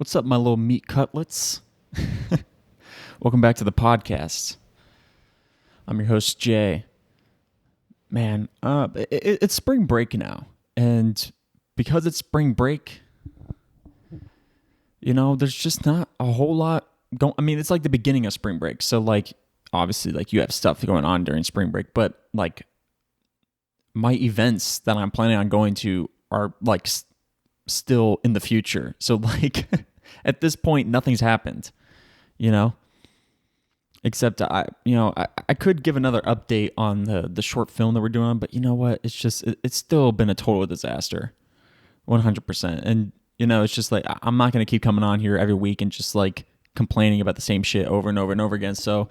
What's up, my little meat cutlets? Welcome back to the podcast. I'm your host, Jay. Man, it's spring break now. And because it's spring break, there's just not a whole lot going. I mean, it's like the beginning of spring break. So, obviously, you have stuff going on during spring break. But, my events that I'm planning on going to are, still in the future. So, at this point, nothing's happened, except I could give another update on the short film that we're doing, but you know what? It's still been a total disaster, 100%. And, it's just I'm not going to keep coming on here every week and just complaining about the same shit over and over and over again. So,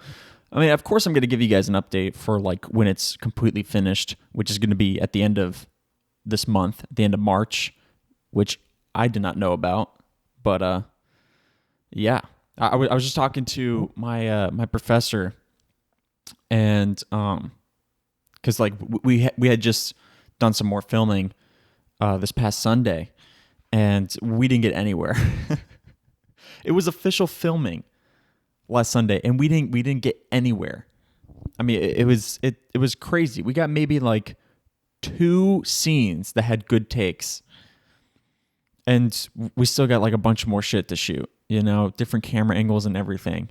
I mean, of course I'm going to give you guys an update for when it's completely finished, which is going to be at the end of this month, at the end of March, which I did not know about. But yeah, I was just talking to my professor, and because we had just done some more filming this past Sunday, and we didn't get anywhere. It was official filming last Sunday, and we didn't get anywhere. I mean, it was crazy. We got maybe 2 scenes that had good takes. And we still got a bunch more shit to shoot, different camera angles and everything.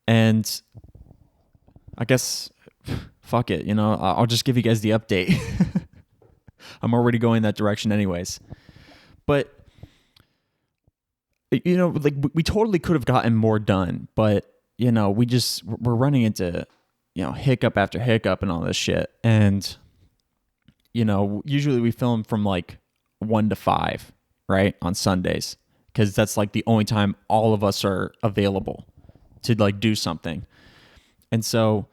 And I guess, fuck it, I'll just give you guys the update. I'm already going that direction anyways. But, we totally could have gotten more done, but, we're running into, hiccup after hiccup and all this shit. And, usually we film from 1 to 5, right, on Sundays, because that's the only time all of us are available to do something. And so,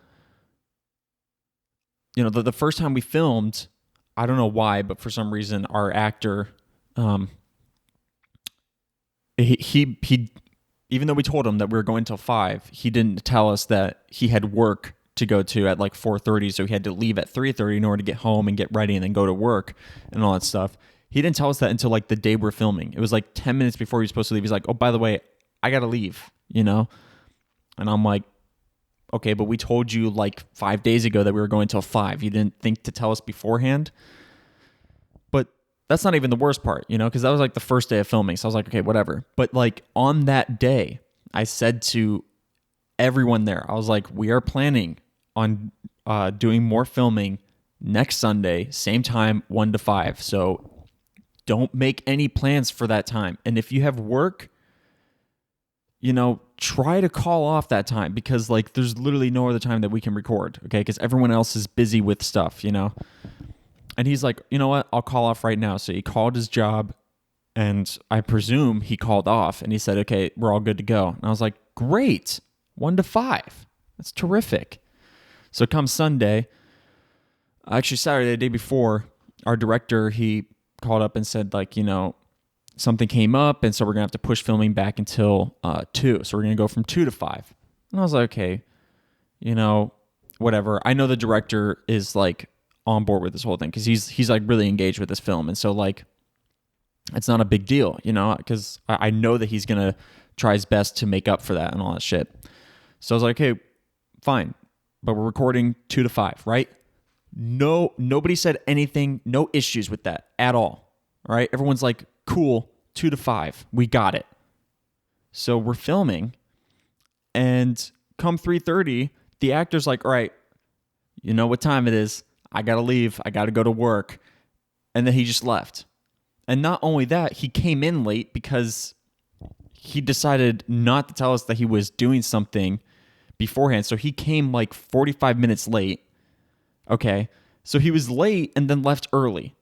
the first time we filmed, I don't know why, but for some reason our actor, he even though we told him that we were going till 5, he didn't tell us that he had work to go to at 4:30, so he had to leave at 3:30 in order to get home and get ready and then go to work and all that stuff. He didn't tell us that until the day we're filming. It was 10 minutes before he was supposed to leave. He's like, "Oh, by the way, I gotta leave," And I'm like, "Okay, but we told you 5 days ago that we were going till 5. You didn't think to tell us beforehand?" But that's not even the worst part, because that was the first day of filming. So I was like, "Okay, whatever." But on that day, I said to everyone there, I was like, "We are planning on doing more filming next Sunday, same time, 1 to 5. So don't make any plans for that time. And if you have work, try to call off that time, because there's literally no other time that we can record, okay? Because everyone else is busy with stuff, And he's like, "You know what? I'll call off right now." So he called his job, and I presume he called off, and he said, "Okay, we're all good to go." And I was like, "Great, 1 to 5. That's terrific." So come Sunday, actually Saturday, the day before, our director, he called up and said something came up, and so we're gonna have to push filming back until 2. So we're gonna go from 2 to 5. And I was like, "Okay, whatever." I know the director is on board with this whole thing, because he's really engaged with this film, and so it's not a big deal, because I know that he's gonna try his best to make up for that and all that shit. So I was like, "Okay, fine, but we're recording 2 to 5, right?" No, nobody said anything, no issues with that at all. All right, everyone's like, "Cool, 2 to 5, we got it." So we're filming, and come 3:30, the actor's like, "All right, you know what time it is. I gotta leave. I gotta go to work." And then he just left. And not only that, he came in late because he decided not to tell us that he was doing something beforehand. So he came 45 minutes late. Okay, so he was late and then left early.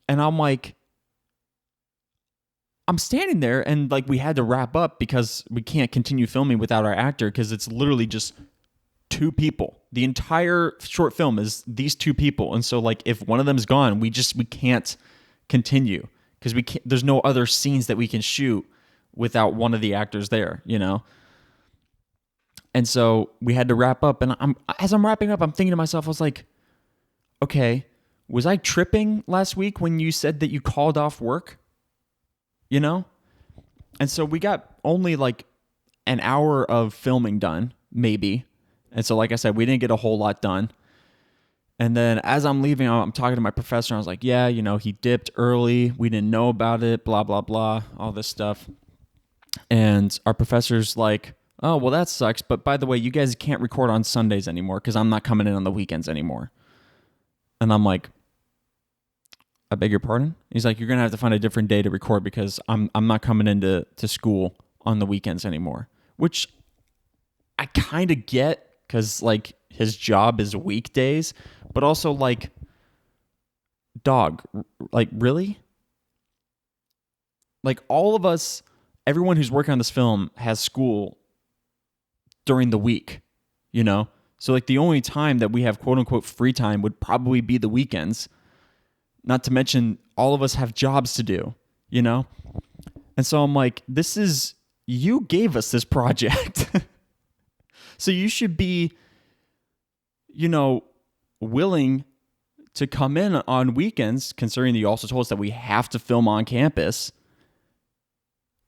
And I'm standing there, and we had to wrap up because we can't continue filming without our actor, because it's literally just 2 people. The entire short film is these 2 people. And so if one of them's gone, we can't continue, because there's no other scenes that we can shoot without one of the actors there, And so we had to wrap up, and as I'm wrapping up, I'm thinking to myself, I was like, "Okay, was I tripping last week when you said that you called off work?" And so we got only like an hour of filming done, maybe. And so, like I said, we didn't get a whole lot done. And then as I'm leaving, I'm talking to my professor. I was like, yeah, he dipped early. We didn't know about it, blah, blah, blah, all this stuff. And our professor's like, oh, well, that sucks. But by the way, you guys can't record on Sundays anymore because I'm not coming in on the weekends anymore. And I'm like, I beg your pardon? He's like, you're going to have to find a different day to record because I'm not coming into school on the weekends anymore. Which I kind of get because, like, his job is weekdays. But also, like, dog, like, really? Like, all of us, everyone who's working on this film has school during the week, So, like, the only time that we have quote-unquote free time would probably be the weekends. Not to mention, all of us have jobs to do, And so I'm like, you gave us this project. So you should be, willing to come in on weekends, considering that you also told us that we have to film on campus.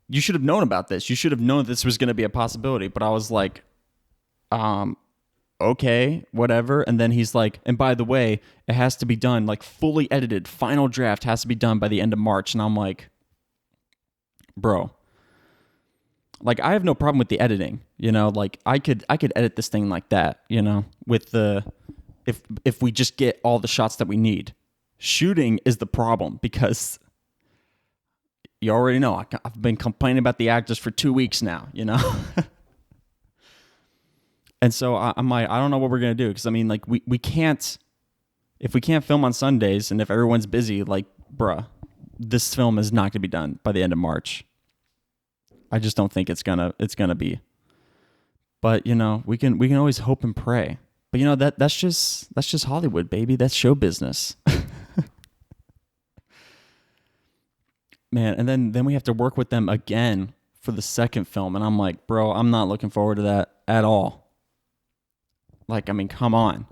You should have known about this. You should have known this was going to be a possibility. But I was like, okay, whatever. And then he's like, and by the way, it has to be done, like, fully edited. Final draft has to be done by the end of March. And I'm like, bro, like, I have no problem with the editing, like, I could edit this thing like that, with if we just get all the shots that we need. Shooting is the problem because you already know I've been complaining about the actors for 2 weeks now, And so I'm like, I don't know what we're going to do. Because, I mean, like, we can't, if we can't film on Sundays and if everyone's busy, like, bruh, this film is not going to be done by the end of March. I just don't think it's gonna be. But, we can always hope and pray. But, that's just Hollywood, baby. That's show business. Man, and then we have to work with them again for the second film. And I'm like, bro, I'm not looking forward to that at all. Like, I mean, come on.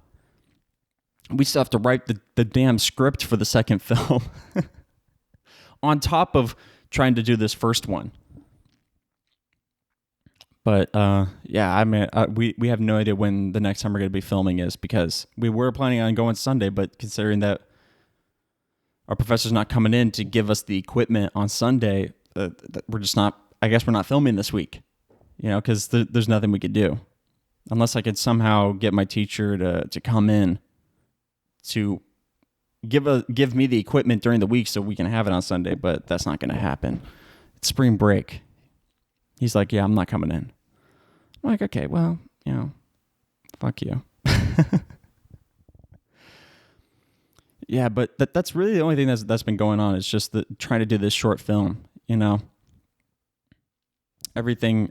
We still have to write the damn script for the second film on top of trying to do this first one. But, yeah, I mean, we have no idea when the next time we're going to be filming is because we were planning on going Sunday, but considering that our professor's not coming in to give us the equipment on Sunday, we're just not, I guess we're not filming this week, because there's nothing we could do. Unless I could somehow get my teacher to come in to give me the equipment during the week so we can have it on Sunday, but that's not going to happen. It's spring break. He's like, yeah, I'm not coming in. I'm like, okay, well, fuck you. Yeah, but that's really the only thing that's been going on. It's just trying to do this short film, Everything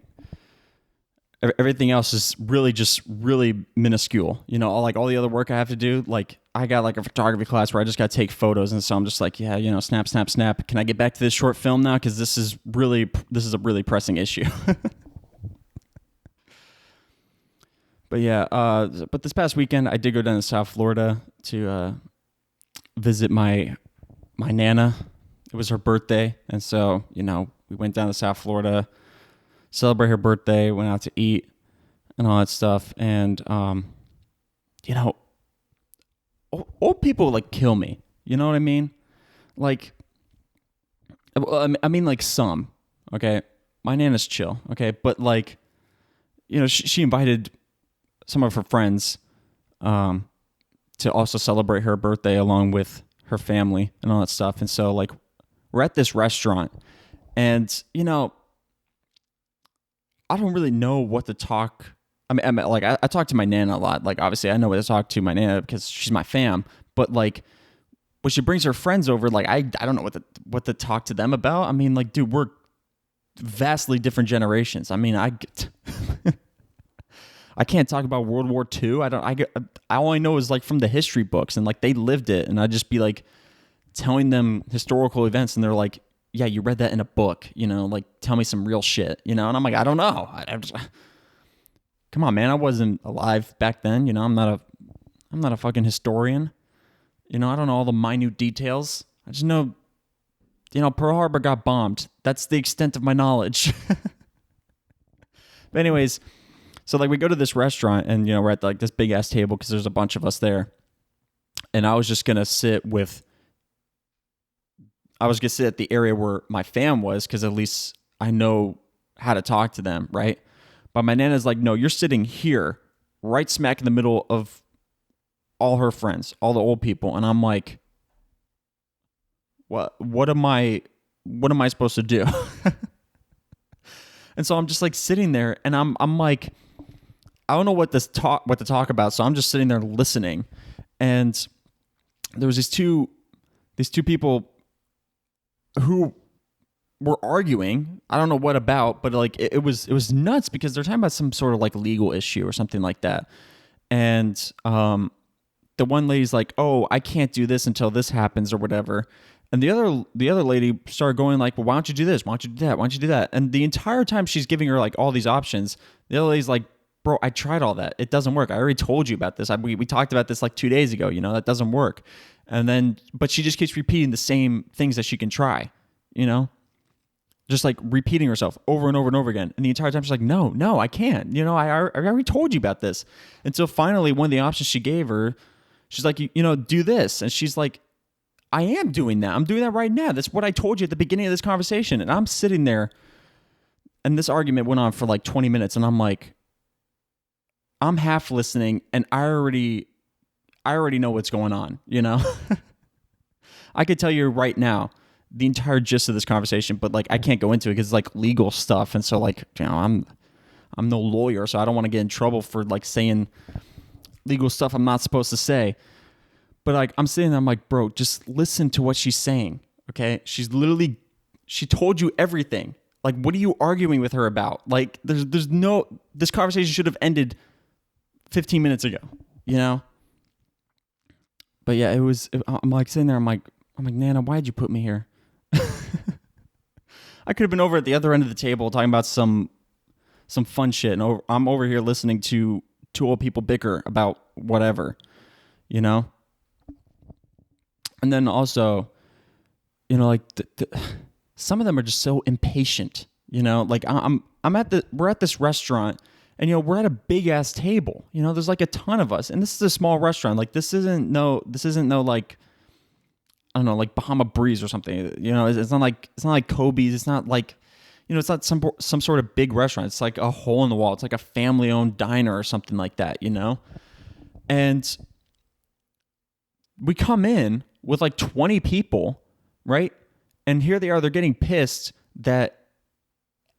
else is really just really minuscule. Like all the other work I have to do, like I got like a photography class where I just got to take photos. And so I'm just like, yeah, snap, snap, snap. Can I get back to this short film now? Because this is a really pressing issue. But yeah, but this past weekend I did go down to South Florida to visit my Nana. It was her birthday. And so, we went down to South Florida, celebrate her birthday, went out to eat and all that stuff. And, old people like kill me. You know what I mean? Like, I mean, like some, okay? My Nana's chill, okay? But like, she invited some of her friends to also celebrate her birthday along with her family and all that stuff. And so like, we're at this restaurant and, I don't really know what to talk. I mean, like I talk to my Nana a lot. Like, obviously, I know what to talk to my Nana because she's my fam. But like, when she brings her friends over, like I don't know what to talk to them about. I mean, like, dude, we're vastly different generations. I mean, I can't talk about World War II. All I know is like from the history books and like they lived it, and I'd just be like telling them historical events, and they're like, yeah, you read that in a book, like tell me some real shit, and I'm like, I don't know. Come on, man. I wasn't alive back then. I'm not a fucking historian. I don't know all the minute details. I just know Pearl Harbor got bombed. That's the extent of my knowledge. But anyways, so like we go to this restaurant and we're at like this big ass table because there's a bunch of us there. And I was gonna sit at the area where my fam was because at least I know how to talk to them, right? But my nana's like, no, you're sitting here, right smack in the middle of all her friends, all the old people. And I'm like, what am I supposed to do? And so I'm just like sitting there and I'm like, I don't know what to talk about. So I'm just sitting there listening. And there was these two people who were arguing. I don't know what about, but like it was nuts because they're talking about some sort of like legal issue or something like that. And the one lady's like, "Oh, I can't do this until this happens or whatever." And the other lady started going like, "Well, why don't you do this? Why don't you do that? Why don't you do that?" And the entire time she's giving her like all these options, the other lady's like, "Bro, I tried all that. It doesn't work. I already told you about this. We talked about this like 2 days ago. That doesn't work." And then, but she just keeps repeating the same things that she can try, just like repeating herself over and over and over again. And the entire time she's like, no, I can't. I already told you about this. And so finally, one of the options she gave her, she's like, do this. And she's like, I am doing that. I'm doing that right now. That's what I told you at the beginning of this conversation. And I'm sitting there and this argument went on for like 20 minutes. And I'm like, I'm half listening and I already know what's going on, I could tell you right now the entire gist of this conversation, but like I can't go into it because it's like legal stuff. And so like, I'm no lawyer, so I don't want to get in trouble for like saying legal stuff I'm not supposed to say. But like I'm sitting there, I'm like, bro, just listen to what she's saying. Okay. She told you everything. Like, what are you arguing with her about? Like this conversation should have ended 15 minutes ago, But yeah, I'm like sitting there, I'm like, Nana, why'd you put me here? I could have been over at the other end of the table talking about some fun shit. And I'm over here listening to two old people bicker about whatever, And then also, like some of them are just so impatient, like we're at this restaurant and, we're at a big ass table, there's like a ton of us and this is a small restaurant. Like this isn't no like, I don't know, like Bahama Breeze or something, it's not like Kobe's. It's not like, it's not some sort of big restaurant. It's like a hole in the wall. It's like a family owned diner or something like that, and we come in with like 20 people, right? And here they are, they're getting pissed that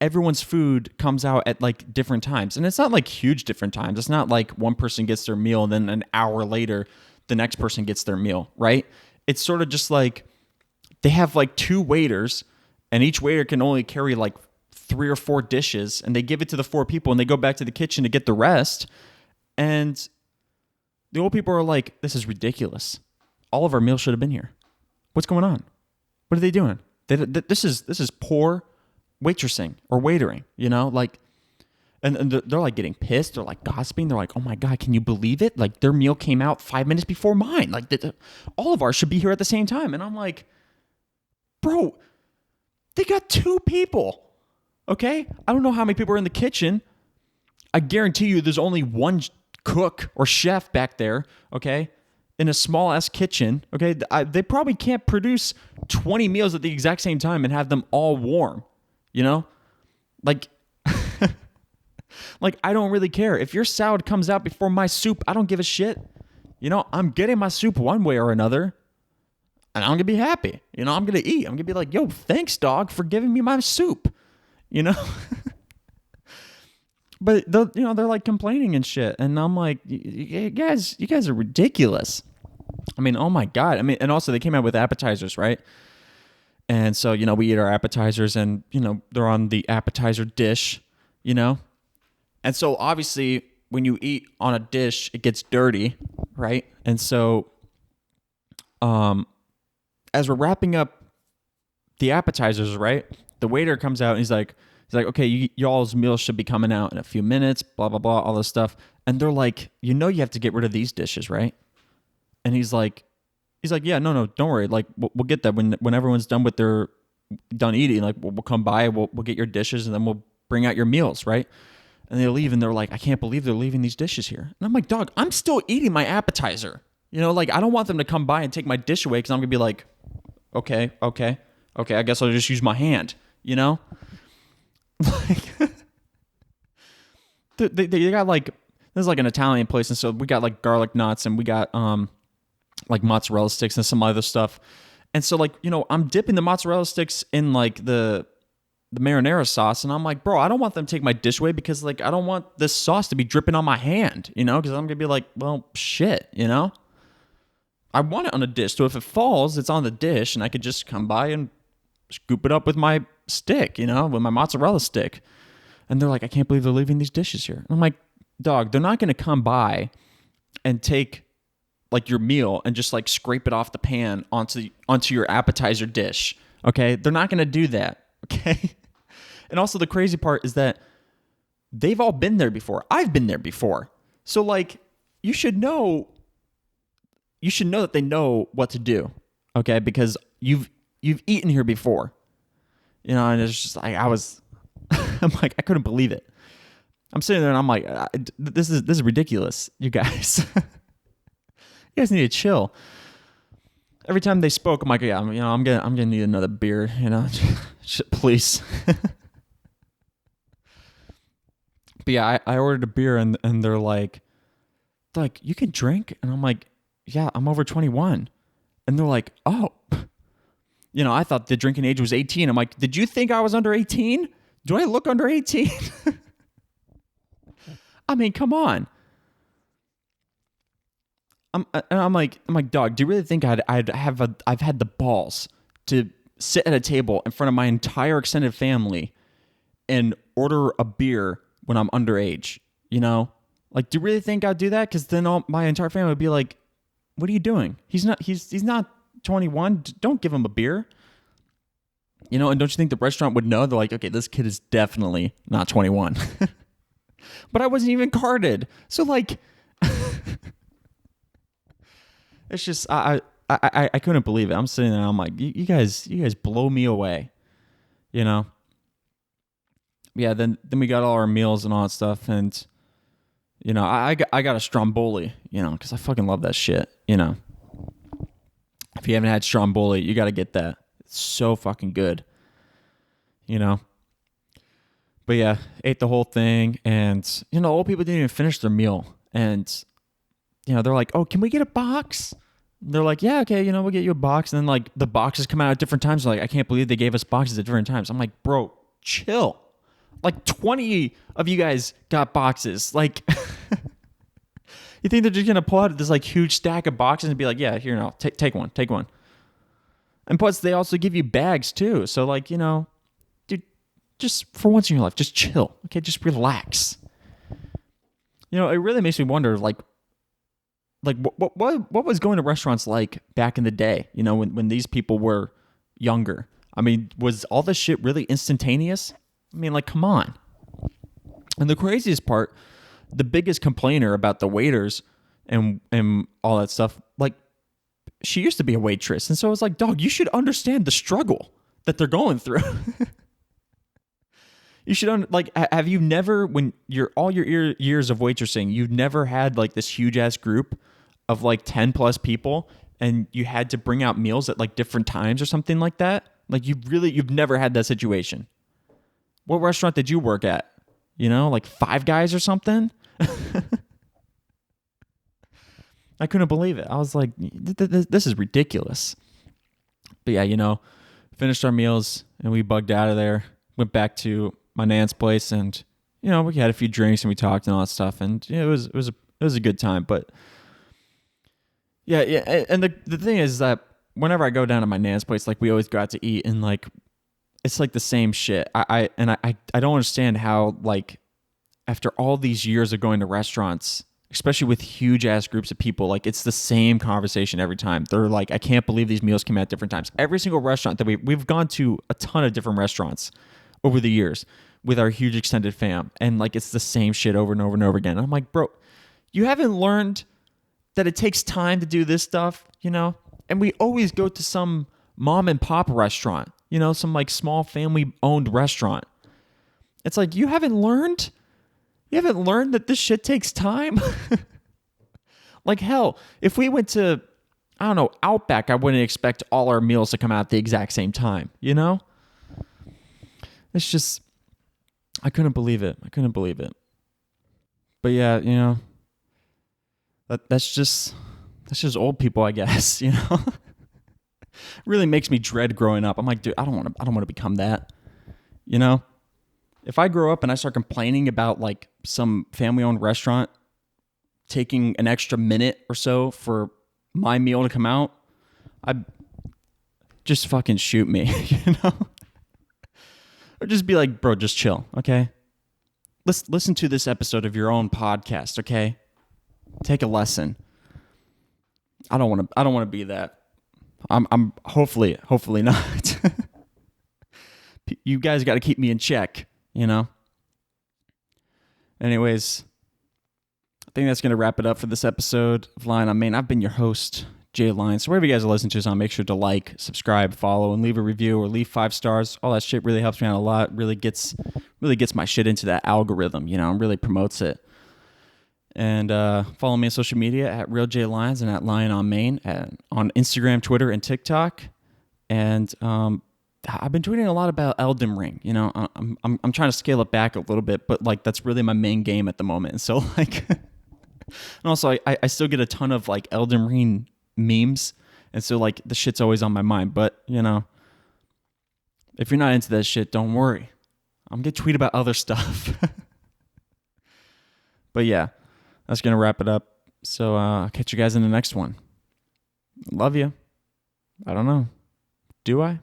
everyone's food comes out at like different times. And it's not like huge different times. It's not like one person gets their meal and then an hour later, the next person gets their meal, right? It's sort of just like they have like 2 waiters and each waiter can only carry like 3 or 4 dishes and they give it to the 4 people and they go back to the kitchen to get the rest. And the old people are like, this is ridiculous. All of our meals should have been here. What's going on? What are they doing? This is poor waitressing or waitering, like, and they're like getting pissed. They're like gossiping. They're like, oh my God, can you believe it? Like their meal came out 5 minutes before mine. Like all of ours should be here at the same time. And I'm like, bro, they got 2 people. Okay. I don't know how many people are in the kitchen. I guarantee you there's only one cook or chef back there. Okay. In a small ass kitchen, okay, they probably can't produce 20 meals at the exact same time and have them all warm, like, like I don't really care if your salad comes out before my soup. I don't give a shit, I'm getting my soup one way or another, and I'm gonna be happy, I'm gonna eat. I'm gonna be like, yo, thanks, dog, for giving me my soup, But they're like complaining and shit, and I'm like, you guys are ridiculous. I mean, oh my God. I mean, and also they came out with appetizers, right? And so we eat our appetizers, and they're on the appetizer dish, and so obviously when you eat on a dish, it gets dirty, right? And so, as we're wrapping up the appetizers, right, the waiter comes out and he's like, okay, y'all's meals should be coming out in a few minutes, blah, blah, blah, all this stuff. And they're like, you have to get rid of these dishes, right? And he's like, yeah, no, don't worry. Like, we'll get that when everyone's done with their done eating, like we'll come by, we'll get your dishes, and then we'll bring out your meals, right? And they leave, and they're like, I can't believe they're leaving these dishes here. And I'm like, dog, I'm still eating my appetizer. Like I don't want them to come by and take my dish away because I'm gonna be like, okay, I guess I'll just use my hand. Like they got like, there's like an Italian place, and so we got like garlic knots, and we got like mozzarella sticks and some other stuff. And so like, I'm dipping the mozzarella sticks in like the marinara sauce, and I'm like, bro, I don't want them to take my dish away because like I don't want this sauce to be dripping on my hand, because I'm gonna be like, well, shit, I want it on a dish, so if it falls, it's on the dish, and I could just come by and scoop it up with my stick, with my mozzarella stick. And they're like, I can't believe they're leaving these dishes here. And I'm like, dog, they're not gonna come by and take like your meal and just like scrape it off the pan onto your appetizer dish. Okay, they're not gonna do that. Okay. And also the crazy part is that they've all been there before. I've been there before. So like you should know that they know what to do. Okay, because you've eaten here before. And it's just like I'm like, I couldn't believe it. I'm sitting there and I'm like, this is ridiculous, you guys. You guys need to chill. Every time they spoke, I'm like, yeah, I'm gonna need another beer, please. But yeah, I ordered a beer and they're like, you can drink? And I'm like, yeah, I'm over 21. And they're like, oh, I thought the drinking age was 18. I'm like, did you think I was under 18? Do I look under 18? I mean, come on. I'm like, dog, do you really think I've had the balls to sit at a table in front of my entire extended family and order a beer when I'm underage? Like, do you really think I'd do that? Because then my entire family would be like, what are you doing? He's not 21. Don't give him a beer. And don't you think the restaurant would know? They're like, okay, this kid is definitely not 21. But I wasn't even carded. So like, it's just, I couldn't believe it. I'm sitting there and I'm like, you guys blow me away, Yeah, then we got all our meals and all that stuff. And, I got a Stromboli, because I fucking love that shit, If you haven't had Stromboli, you got to get that. It's so fucking good, But yeah, ate the whole thing, and old people didn't even finish their meal, and they're like, "Oh, can we get a box?" They're like, "Yeah, okay, we'll get you a box." And then like the boxes come out at different times. They're like, I can't believe they gave us boxes at different times. I'm like, bro, chill. Like 20 of you guys got boxes. Like, you think they're just gonna pull out this like huge stack of boxes and be like, "Yeah, here now, take one." And plus, they also give you bags too. So like, dude, just for once in your life, just chill. Okay, just relax. It really makes me wonder, like what was going to restaurants like back in the day? When these people were younger. I mean, was all this shit really instantaneous? I mean, like, come on. And the craziest part, the biggest complainer about the waiters and all that stuff, like, she used to be a waitress, and so it's like, dog, you should understand the struggle that they're going through. You should have you never, when you're all your years of waitressing, you've never had like this huge ass group of like 10 plus people, and you had to bring out meals at like different times or something like that? Like you've never had that situation. What restaurant did you work at? Like Five Guys or something? I couldn't believe it. I was like, this is ridiculous. But yeah, finished our meals and we bugged out of there. Went back to my nan's place, and we had a few drinks and we talked and all that stuff, and it was a good time. But yeah, and the thing is that whenever I go down to my nan's place, like we always go out to eat, and like it's like the same shit. I don't understand how, like, after all these years of going to restaurants, especially with huge ass groups of people, like it's the same conversation every time. They're like, I can't believe these meals come out at different times. Every single restaurant that we've gone to, a ton of different restaurants over the years with our huge extended fam, and like it's the same shit over and over and over again. And I'm like, bro, you haven't learned that it takes time to do this stuff, And we always go to some mom and pop restaurant some like small family owned restaurant. It's like, you haven't learned that this shit takes time. Like, hell, if we went to, I don't know, Outback, I wouldn't expect all our meals to come out at the exact same time, It's just, I couldn't believe it. But yeah, that's just old people, I guess, Really makes me dread growing up. I'm like, dude, I don't want to become that. If I grow up and I start complaining about like some family-owned restaurant taking an extra minute or so for my meal to come out, I just fucking shoot me, Or just be like, bro, just chill, okay? Listen to this episode of your own podcast, okay? Take a lesson. I don't want to be that. I'm hopefully not. You guys got to keep me in check, Anyways, I think that's going to wrap it up for this episode of Lion on Main. I've been your host, Jay Lyons. So wherever you guys are listening to this on, make sure to like, subscribe, follow, and leave a review or leave 5 stars. All that shit really helps me out a lot. Really gets my shit into that algorithm, and really promotes it. And follow me on social media at RealJLyons and at Lion on Main on Instagram, Twitter, and TikTok. And I've been tweeting a lot about Elden Ring. I'm trying to scale it back a little bit, but like that's really my main game at the moment. And so like, and also I still get a ton of like Elden Ring memes, and so like the shit's always on my mind. But if you're not into that shit, don't worry. I'm gonna tweet about other stuff. But yeah, that's gonna wrap it up. So I'll catch you guys in the next one. Love you. I don't know. Do I?